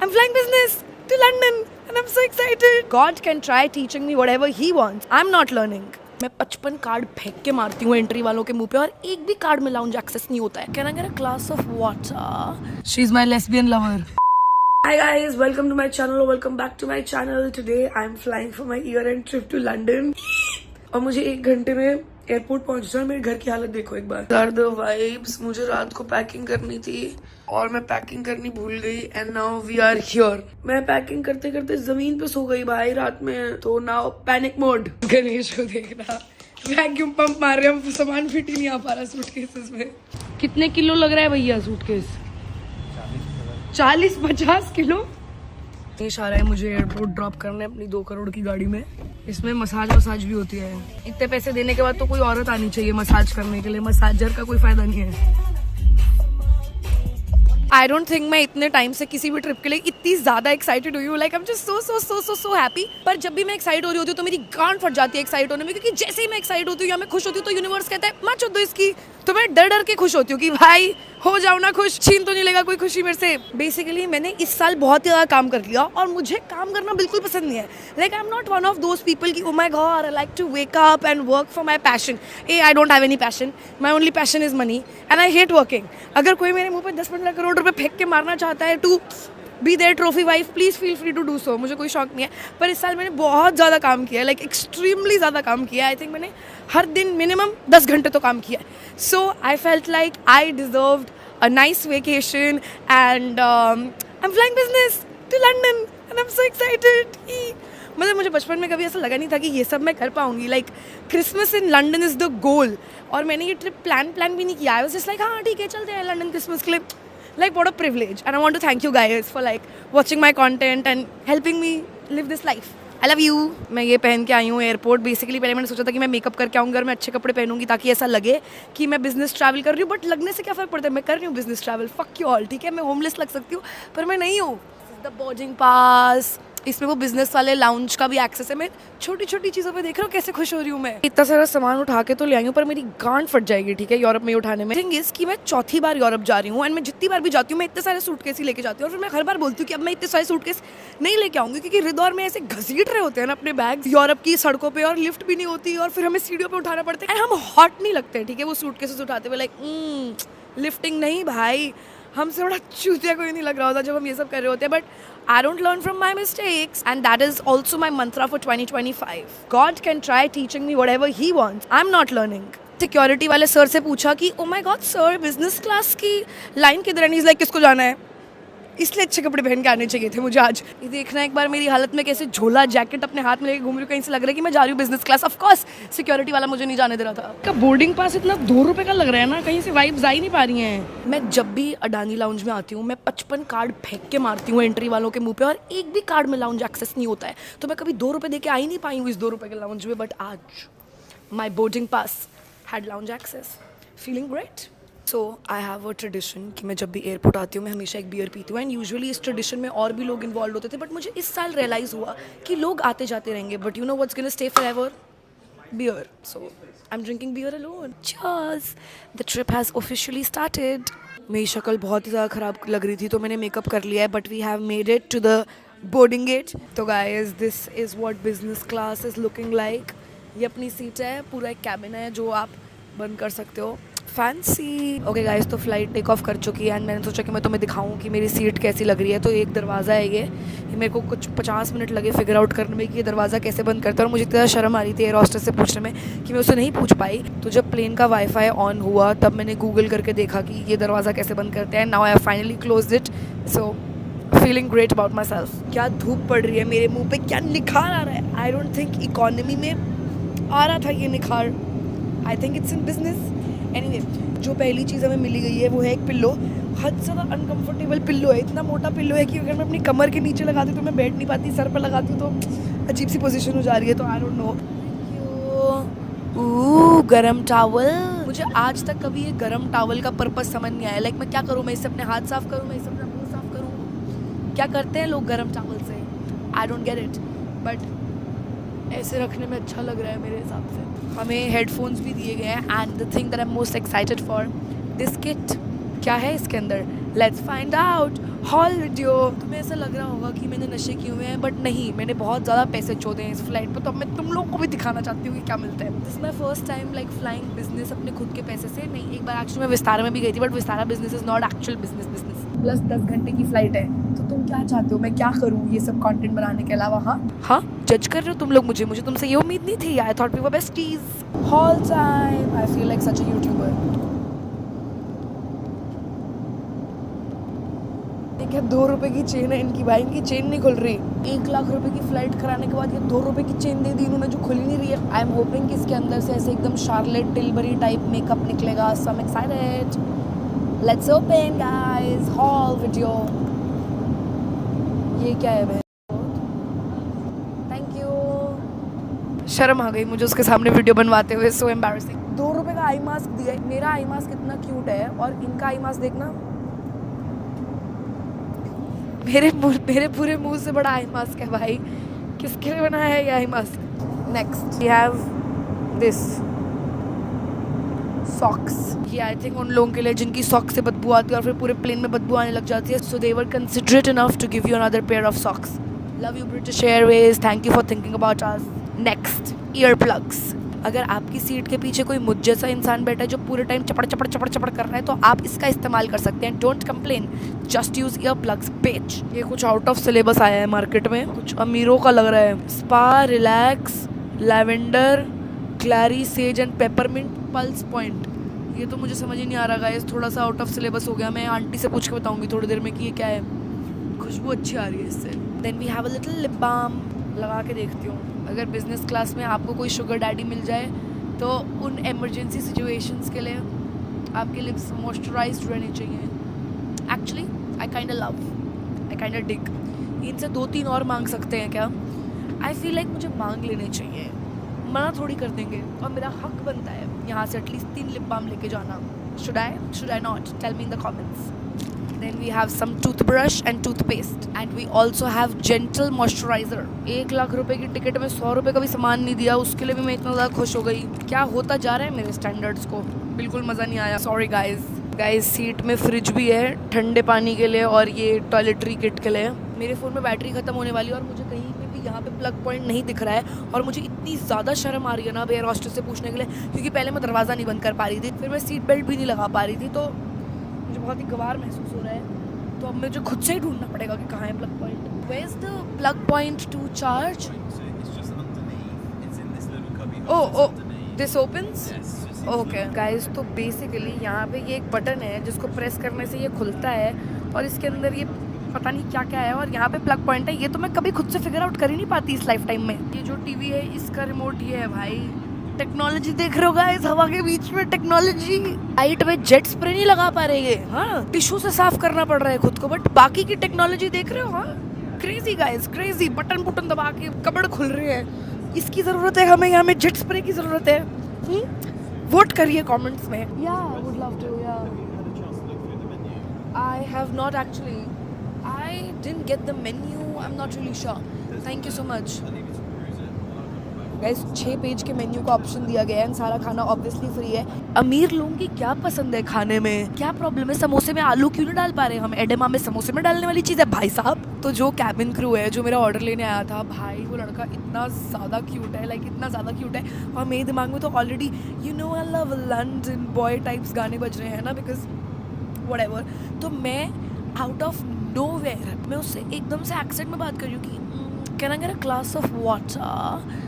I'm flying business to London and I'm so excited. God can try teaching me whatever he wants. I'm not learning. मैं 55 card फेंक के मारती हूँ entry वालों के मुंह पे और एक भी कार्ड में लाउंज एक्सेस नहीं होता है. Can I get a glass of water? She's my lesbian lover. Hi guys, welcome to my channel or welcome back to my channel. Today I'm flying for my year-end trip to London. और मुझे 1 घंटे में airport पहुंचना है. मेरे घर की हालत देखो एक बार. दर्द वाइब्स. मुझे रात को पैकिंग करनी थी और मैं पैकिंग करनी भूल गई and now we are here. मैं पैकिंग करते करते जमीन पे सो गई भाई रात में. तो नाउ पैनिक मोड. गणेश को देखना वैक्यूम पंप मार रहे हैं. सामान फिट ही नहीं आ पा रहा सूटकेसेस में. कितने किलो लग रहा है भैया सूटकेस? 40-50 किलो. देश आ रहा है मुझे एयरपोर्ट ड्रॉप करने अपनी 2 करोड़ की गाड़ी में. इसमें मसाज भी होती है. इतने पैसे देने के बाद तो कोई औरत आनी चाहिए मसाज करने के लिए. मसाजर का कोई फायदा नहीं है. आई डोंट थिंक मैं इतने टाइम से किसी भी ट्रिप के लिए इतनी ज्यादा एक्साइटेड हुई हूँ. Like I am just so happy. पर जब भी मैं एक्साइट हो रही होती हूँ तो मेरी गांड फट जाती है एक्साइट होने में. क्योंकि जैसे ही मैं एक्साइट होती हूँ या मैं खुश होती हूँ तो यूनिवर्स कहता है मत चुद दो इसकी. तो मैं डर के खुश होती हूँ कि भाई हो जाओ ना खुश. छीन तो नहीं लेगा कोई खुशी मेरे से. बेसिकली मैंने इस साल बहुत ही ज्यादा काम कर लिया और मुझे काम करना बिल्कुल पसंद नहीं है. Like I am not one of those people की oh my god I like to wake up and work for my passion. I don't have any passion. My only passion is money and I hate working. अगर कोई मेरे मुंह पे 10-15 करोड़ रुपए फेंक के मारना चाहता है to be their trophy wife, please feel free to do so. मुझे कोई शौक नहीं है. पर इस साल मैंने बहुत ज़्यादा काम किया है. लाइक एक्सट्रीमली ज़्यादा काम किया है. आई थिंक मैंने हर दिन मिनिमम 10 घंटे तो काम किया है. So I felt like I deserved a nice vacation and I'm flying business to London and I'm so excited. मतलब मुझे बचपन में कभी ऐसा लगा नहीं था कि ये सब मैं कर पाऊंगी. Like Christmas in London is the goal. और मैंने ये ट्रिप प्लान भी नहीं किया. आई वाज जस्ट लाइक हाँ ठीक है चलते हैं लंदन क्रिसमस के लिए. Like what a privilege and I want to thank you guys for like watching my content and helping me live this life. I love you. मैं ये पहन के आई हूँ एयरपोर्ट. बेसिकली पहले मैंने सोचा था कि मैं मेकअप करके आऊँगी और मैं अच्छे कपड़े पहनूंगी ताकि ऐसा लगे कि मैं बिजनेस ट्रैवल कर रही हूँ. बट लगने से क्या फ़र्क पड़ता है. मैं कर रही हूँ business travel. Fuck you all. ठीक है मैं होमलेस लग सकती हूँ पर मैं नहीं हूँ. The boarding pass. इसमें वो बिजनेस वाले लाउंज का भी एक्सेस है. मैं छोटी छोटी चीज़ों पे देख रहा हूँ कैसे खुश हो रही हूँ. मैं इतना सारा सामान उठा के तो ले आई हूँ पर मेरी गांड फट जाएगी. ठीक है यूरोप में उठाने में. थिंग इज कि मैं चौथी बार यूरोप जा रही हूँ एंड मैं जितनी बार भी जाती हूँ मैं इतने सारे सूटकेस ही लेके जाती हूँ. और फिर मैं हर बार बोलती हूँ कि अब मैं इतने सारे सूटकेस नहीं लेके आऊँगी क्योंकि रिदौर में ऐसे घसीट रहे होते हैं ना अपने बैग यूरोप की सड़कों पर. और लिफ्ट भी नहीं होती और फिर हमें सीढ़ियों पर उठाना पड़ता है. एंड हम हॉट नहीं लगते. ठीक है वो सूटकेसेस उठाते हुए लाइक लिफ्टिंग नहीं भाई. हमसे बड़ा चूतिया कोई नहीं लग रहा होता जब हम ये सब कर रहे होते हैं. But I don't learn from my mistakes and that is also my mantra for 2025. God can try teaching me whatever he wants. I'm not learning. Security वाले सर से पूछा कि ओ my God sir business class की line किधर है. Like किसको जाना है. इसलिए अच्छे कपड़े पहन के आने चाहिए थे मुझे आज. ये देखना एक बार मेरी हालत में कैसे झोला जैकेट अपने हाथ में लेके घूम रही हूँ. कहीं से लग रहा है कि मैं जा रही हूँ business class. Of course security वाला मुझे नहीं जाने दे रहा था. का बोर्डिंग पास इतना 2 रुपए का लग रहा है ना. कहीं से वाइब्स आ ही नहीं पा रही हैं. मैं जब भी अडानी लाउंज में आती हूँ मैं 55 कार्ड फेंक के मारती हूँ एंट्री वालों के मुंह पे और एक भी कार्ड में लाउंज एक्सेस नहीं होता है. तो मैं कभी 2 रुपए दे के आ ही नहीं पाई हूँ इस 2 रुपए के लाउंज में. बट आज my boarding pass had lounge access. Feeling great. So I have a tradition कि मैं जब भी एयरपोर्ट आती हूँ मैं हमेशा एक बियर पीती हूँ. एंड यूजुअली इस ट्रेडिशन में और भी लोग इन्वॉल्व होते थे. बट मुझे इस साल रियलाइज़ हुआ कि लोग आते जाते रहेंगे but you know what's gonna stay forever. Beer. So I am drinking beer alone. Cheers. The trip has officially started. मेरी शक्ल बहुत ही ज़्यादा ख़राब लग रही थी तो मैंने मेकअप कर लिया है. But we have made it to the boarding gate. तो guys this is what business class is looking like. ये अपनी सीट है. पूरा एक कैबिन है जो आप बंद कर सकते हो. फैंसी. ओके गाइस तो फ्लाइट टेक ऑफ कर चुकी है एंड मैंने सोचा कि मैं तुम्हें दिखाऊं कि मेरी सीट कैसी लग रही है. तो एक दरवाज़ा है ये मेरे को कुछ 50 मिनट लगे फिगर आउट करने में कि ये दरवाज़ा कैसे बंद करता है. और मुझे इतना शर्म आ रही थी एयर होस्टेस से पूछने में कि मैं उसे नहीं पूछ पाई. तो जब प्लेन का वाईफाई ऑन हुआ तब मैंने गूगल करके देखा कि ये दरवाज़ा कैसे बंद करते हैं. Now I have finally closed it. So feeling great about my self. क्या धूप पड़ रही है मेरे मुँह पर. क्या निखार आ रहा है. आई डोंट थिंक इकॉनमी में आ रहा था ये निखार. I think it's in business. Anyway जो पहली चीज़ हमें मिली गई है वो है एक पिल्लो. हद से ज़्यादा अनकंफर्टेबल पिल्लो है. इतना मोटा पिल्लो है कि अगर मैं अपनी कमर के नीचे लगाती हूँ तो मैं बैठ नहीं पाती. सर पर लगाती हूँ तो अजीब सी पोजीशन हो जा रही है. तो आई डोंट नो. गरम टावल. मुझे आज तक कभी ये गरम टावल का पर्पस समझ नहीं आया. लाइक मैं क्या करूँ. मैं इससे अपने हाथ साफ़ करूँ. मैं इससे अपना मुँह साफ़ करूँ. क्या करते हैं लोग गरम टावल से. I don't get it. But ऐसे रखने में अच्छा लग रहा है मेरे हिसाब से. हमें हेडफोन्स भी दिए गए हैं and the thing that I am most excited for this kit. क्या है इसके अंदर. Let's find out. Hall video. तुम्हें ऐसा लग रहा होगा कि मैंने नशे किए हुए हैं, बट नहीं, मैंने बहुत ज़्यादा पैसे चोदे हैं इस फ्लाइट पर। तो अब मैं तुम लोगों को भी दिखाना चाहती हूँ कि क्या मिलता है। This my first time like flying business अपने खुद के पैसे से। नहीं, एक बार एक्चुअली मैं विस्तारा में भी गई थी, but Vistara business is not actual business. Plus 10 घंटे की फ्लाइट है। तो तुम क्या चाहते हो मैं क्या करूँ ये सब कंटेंट बनाने के अलावा? हाँ, जज कर रहे हो तुम लोग मुझे तुमसे ये उम्मीद नहीं थी। I thought we were besties. Whole time. I feel like such a YouTuber. क्या 2 रुपए की चेन है इनकी भाई, इनकी चेन नहीं खुल रही। 1 लाख रुपए की फ्लाइट कराने के बाद ये 2 रुपए की चेन दे दी इन्होंने जो खुल ही नहीं रही है। आई एम होपिंग कि इसके अंदर से ऐसे एकदम शार्लेट टिलबरी टाइप मेकअप निकलेगा। So I am excited. Let's open guys haul video. ये क्या है भाई? Thank you. शर्म आ गई मुझे उसके सामने वीडियो बनवाते हुए। So embarrassing. 2 रुपए का आई मास्क दिया है। मेरा आई मास्क इतना क्यूट है और इनका आई मास्क देखना, मेरे पूरे मुंह से बड़ा आई मास्क है भाई। किसके लिए बनाया है ये eye mask? Next we have this socks. ये आई थिंक उन लोगों के लिए जिनकी सॉक्स से बदबू आती है और फिर पूरे प्लेन में बदबू आने लग जाती है। So they were considerate enough to give you another pair of socks. Love you British Airways, thank you for thinking about us. Next year plugs. अगर आपकी सीट के पीछे कोई मुझ जैसा इंसान बैठा है जो पूरे टाइम चपड़ चपड़ चपड़ चपड़ कर रहा है, तो आप इसका इस्तेमाल कर सकते हैं। Don't complain, just use ear plugs page. ये कुछ आउट ऑफ सिलेबस आया है मार्केट में, कुछ अमीरों का लग रहा है। Spa, relax, lavender, क्लैरी, says and peppermint pulse point. ये तो मुझे समझ ही नहीं आ रहा गाइस, थोड़ा सा आउट ऑफ सिलेबस हो गया। मैं आंटी से पूछ के बताऊंगी थोड़ी देर में कि ये क्या है। खुशबू अच्छी आ रही है इससे। Then we have a little lip balm, लगा के देखती हूँ। अगर बिजनेस क्लास में आपको कोई शुगर डैडी मिल जाए तो उन इमरजेंसी सिचुएशंस के लिए आपके लिप्स मॉइस्चराइज्ड रहने चाहिए। एक्चुअली आई काइंड ऑफ डिग। इनसे 2-3 और मांग सकते हैं क्या? आई फील लाइक मुझे मांग लेने चाहिए, मना थोड़ी कर देंगे। और मेरा हक बनता है यहाँ से एटलीस्ट 3 लिप बाम लेके जाना। Should I not? Tell me in the comments. Then we have some toothbrush and toothpaste and we also have gentle moisturizer। 1 lakh रुपए की टिकट में 100 रुपए का भी सामान नहीं दिया, उसके लिए भी मैं इतना ज़्यादा खुश हो गई। क्या होता जा रहा है मेरे स्टैंडर्ड्स को, बिल्कुल मज़ा नहीं आया। सॉरी गाइस सीट में फ्रिज भी है ठंडे पानी के लिए और ये टॉयलेटरी किट के लिए। मेरे फ़ोन में बैटरी ख़त्म होने वाली है और मुझे कहीं पे भी यहाँ पे प्लग पॉइंट नहीं दिख रहा है। और मुझे इतनी ज़्यादा शर्म आ रही है ना एयर हॉस्टेस से पूछने के लिए, क्योंकि पहले मैं दरवाज़ा नहीं बंद कर पा रही थी, फिर मैं सीट बेल्ट भी नहीं लगा पा रही थी, तो मुझे बहुत ही गवार महसूस हो रहा है। तो अब मुझे खुद से ही ढूंढना पड़ेगा कि कहाँ है plug point. Where is the plug point to charge? Oh this opens. Okay guys, तो बेसिकली यहाँ पे ये एक बटन है जिसको प्रेस करने से ये खुलता है और इसके अंदर ये पता नहीं क्या क्या है और यहाँ पे प्लग पॉइंट है। ये तो मैं कभी खुद से फिगर आउट कर ही नहीं पाती इस लाइफ टाइम में। ये जो टीवी है इसका रिमोट ये है भाई। टेक्नोलॉजी देख रहे हो गाइस, हवा के बीच में टेक्नोलॉजी। लाइट में जेट स्प्रे नहीं लगा पा रहे हैं, हाँ टिश्यू से साफ करना पड़ रहा है खुद को, बट बाकी की टेक्नोलॉजी देख रहे हो। हाँ क्रेजी गाइस क्रेजी। बटन बुटन दबा के कबड़ खुल रहे हैं। इसकी जरूरत है हमें, यहाँ में जेट स्प्रे की जरूरत है। वोट करिए कमेंट्स में। या वुड लव टू। या I have not actually, I didn't get the menu, I am not really sure. Thank you so much guys. 6 page के मेन्यू का ऑप्शन दिया गया है। सारा खाना ऑब्वियसली फ्री है। अमीर लोगों की क्या पसंद है खाने में, क्या प्रॉब्लम है? समोसे में आलू क्यों नहीं डाल पा रहे हम? एडेमा में समोसे में डालने वाली चीज़ है भाई साहब। तो जो कैबिन क्रू है जो मेरा ऑर्डर लेने आया था भाई, वो लड़का इतना ज़्यादा क्यूट है, लाइक इतना ज़्यादा क्यूट है। और मेरे दिमाग में तो already you know I love London boy types गाने बज रहे हैं ना, बिकॉज व्हाटएवर। तो मैं आउट ऑफ नोवेयर मैं उससे एकदम से एक्सेंट में बात कर रही हूँ कि can I get a glass of water.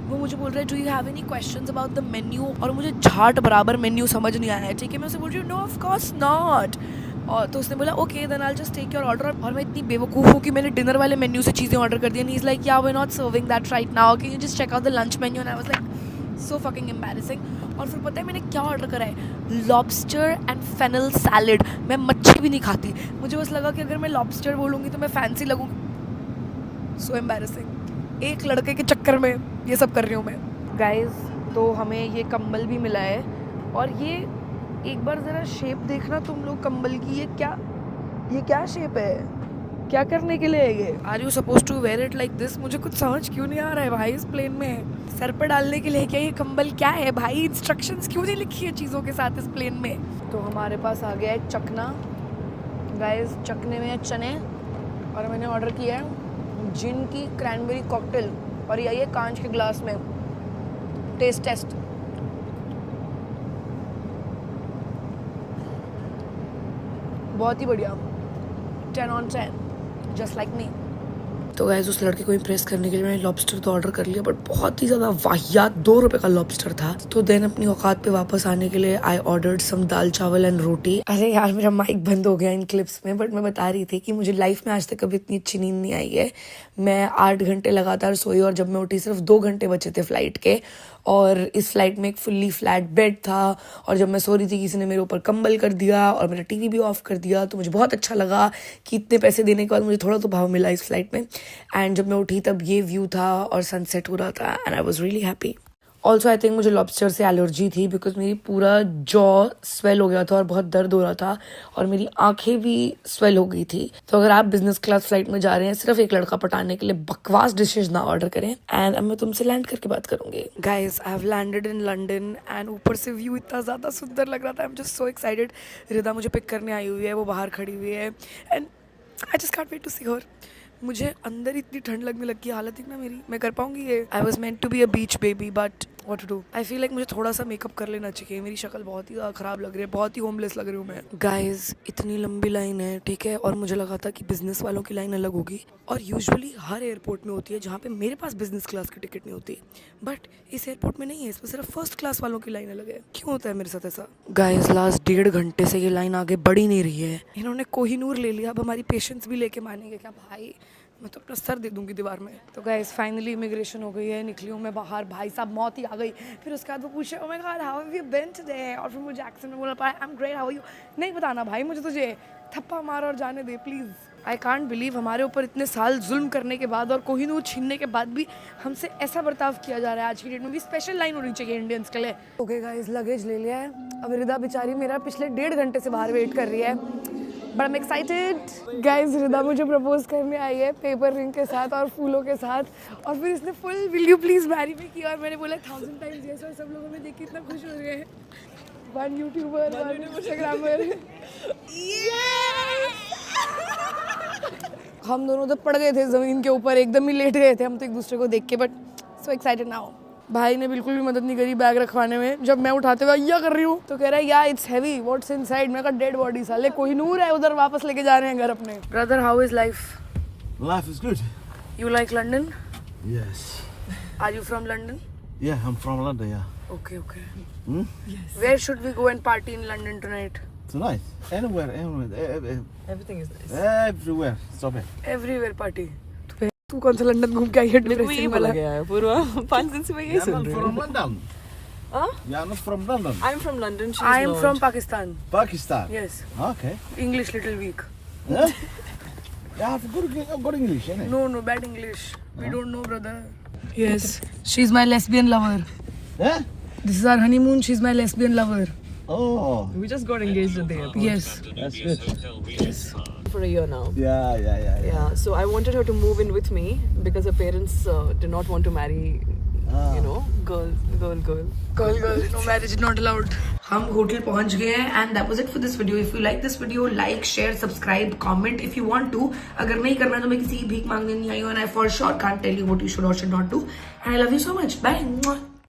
वो मुझे बोल रहा है do you have any questions about the menu, और मुझे झाट बराबर मेन्यू समझ नहीं आया है। ठीक है, मैं उसे बोल रही हूँ नो ऑफ कोर्स नॉट। और तो उसने बोला okay then I will just take your order. और मैं इतनी बेवकूफ़ हूँ कि मैंने डिनर वाले मेन्यू से चीज़ें ऑर्डर कर दी। And he is like yeah we are not serving that right now, can you just check out the lunch menu. And I was like so fucking embarrassing. और फिर पता है मैंने क्या ऑर्डर करा है? Lobster and fennel salad. मैं मच्छी भी नहीं खाती, मुझे बस लगा कि अगर मैं लॉबस्टर बोलूँगी तो मैं फैंसी लगूँगी। So embarrassing. एक लड़के के चक्कर में ये सब कर रही हूँ मैं गाइज। तो हमें ये कंबल भी मिला है और ये एक बार ज़रा शेप देखना तुम लोग कंबल की। ये क्या शेप है? क्या करने के लिए है ये? Are you suppose to wear it like this? मुझे कुछ समझ क्यों नहीं आ रहा है भाई इस प्लेन में। सर पर डालने के लिए क्या ये कंबल क्या है भाई? इंस्ट्रक्शंस क्यों नहीं लिखी है चीज़ों के साथ इस प्लेन में? तो हमारे पास आ गया है चखना गाइस चखने में चने और मैंने ऑर्डर किया है जिन की क्रैनबेरी कॉकटेल और ये आई है कांच के ग्लास में। टेस्ट बहुत ही बढ़िया, 10 on 10 जस्ट लाइक मी। तो गाइस उस लड़के को इम्प्रेस करने के लिए मैंने लॉबस्टर तो ऑर्डर कर लिया, बट बहुत ही ज़्यादा वाहियात 2 रुपए का लॉबस्टर था। तो देन अपनी औकात पे वापस आने के लिए आई ऑर्डर्ड सम दाल चावल एंड रोटी। अरे यार मेरा माइक बंद हो गया इन क्लिप्स में, बट मैं बता रही थी कि मुझे लाइफ में आज तक कभी इतनी अच्छी नींद नहीं आई है। मैं 8 घंटे लगातार सोई और जब मैं उठी सिर्फ 2 घंटे बचे थे फ्लाइट के, और इस फ्लाइट में एक फुल्ली फ्लैट बेड था और जब मैं सो रही थी किसी ने मेरे ऊपर कंबल कर दिया और मेरा टीवी भी ऑफ कर दिया। तो मुझे बहुत अच्छा लगा कि इतने पैसे देने के बाद मुझे थोड़ा तो भाव मिला इस फ्लाइट में। एंड जब मैं उठी तब ये व्यू था और सनसेट हो रहा था and I was really happy. Also I think मुझे लॉबस्टर से एलर्जी थी बिकॉज मेरी पूरा जॉ स्वेल हो गया था और बहुत दर्द हो रहा था और मेरी आंखें भी स्वेल हो गई थी। तो अगर आप बिजनेस क्लास फ्लाइट में जा रहे हैं सिर्फ एक लड़का पटाने के लिए बकवास डिशेज ना ऑर्डर करें। एंड अब मैं तुमसे लैंड करके बात करूंगी। Guys I have landed in London and ऊपर से व्यू इतना ज़्यादा सुंदर लग रहा था। I am just so excited. Rida मुझे पिक करने आई हुई है, वो बाहर खड़ी हुई है and I just can't wait to see her. मुझे अंदर इतनी ठंड लगने लगी, हालत देखना मेरी, मैं कर पाऊंगी ये? I was meant to be a beach baby but what to do. I feel like मुझे थोड़ा सा मेकअप कर लेना चाहिए। मेरी शक्ल बहुत ही खराब लग रही है, बहुत ही होमलेस लग रही हूँ मैं। गाइज इतनी लंबी लाइन है, ठीक है, और मुझे लगा था कि बिजनेस वालों की लाइन अलग होगी और यूजुअली हर एयरपोर्ट में होती है जहाँ पे मेरे पास बिजनेस क्लास की टिकट नहीं होती, बट इस एयरपोर्ट में नहीं है, इसमें सिर्फ फर्स्ट क्लास वालों की लाइन अलग है। क्यों होता है मेरे साथ ऐसा? गाइज लास्ट 1.5 घंटे से ये लाइन आगे बढ़ ही नहीं रही है। इन्होंने कोहिनूर ले लिया, अब हमारी पेशेंस भी लेके मानेंगे क्या भाई? मैं तो अपना सर दे दूंगी दीवार में। तो गाइस फाइनली इमिग्रेशन हो गई है, निकली हूँ मैं बाहर। भाई साहब मौत ही आ गई। फिर उसके बाद वो पूछे oh my god how have you been today, और फिर मुझे एक्सेंट में बोला I am great how are you. नहीं बताना भाई मुझे, तुझे थप्पा मार और जाने दे प्लीज़। आई कांट बिलीव हमारे ऊपर इतने साल जुल्म करने के बाद और कोहिनूर छीनने के बाद भी हमसे ऐसा बर्ताव किया जा रहा है। आज की डेट में भी स्पेशल लाइन होनी चाहिए इंडियंस के लिए। ओके गाइस लगेज ले लिया है, अब रिदा बेचारी मेरा पिछले 1.5 घंटे से बाहर वेट कर रही है, but I am excited. Guys Rida मुझे प्रपोज करने आई है पेपर रिंग के साथ और फूलों के साथ, और फिर इसने full will you please marry me किया और मैंने बोला 1000 टाइम्स यस, और सब लोगों ने देख के इतना खुश हो रहे हैं। 1 यूट्यूबर 1 इंस्टाग्रामर। हम दोनों तो पड़ गए थे जमीन के ऊपर, एकदम ही लेट गए थे हम तो एक दूसरे को देख के, बट सो एक्साइटेड नाउ। भाई ने बिल्कुल भी मदद नहीं करी बैग रखवाने में। जब मैं उठाते हुए या कर रही हूँ तो कह रहा है या इट्स हैवी, व्हाट्स इनसाइड। मैं कहा डेड बॉडी, साले कोहिनूर है उधर, वापस लेके जा रहे हैं घर अपने। Brother how is life? Life is good. You like London? Yes. Are you from London? Yeah, I'm from London, yeah. Okay, okay. Yes. Where should we go and party in London tonight? Tonight? Anywhere. Everything is nice. Everywhere. Stop it. Everywhere party. तू कौन सा London घूम के आई है? मेरे को ये बोला गया है पूर्वा 5 दिन से मैं यही You're सुन not रही from हूँ। London. Huh? You're not from London. I'm from London. She's I am not. from Pakistan. Pakistan. Yes. Okay. English little weak. Huh? You have good English, innit? No, bad English. We don't know, brother. Yes. She's my lesbian lover. Yeah? This is our honeymoon. She's my lesbian lover. Oh, We just got engaged at the airport. Yes. that's good. For a year now. Yeah. Yeah. So I wanted her to move in with me because her parents did not want to marry, girl. Girl. No marriage not allowed. हम hotel पहुंच गए हैं and that was it for this video. If you like this video, like, share, subscribe, comment if you want to. अगर नहीं करना तो मैं किसी की भीख मांगने नहीं आई हूं, and I for sure can't tell you what you should और should not do. And I love you so much. Bye.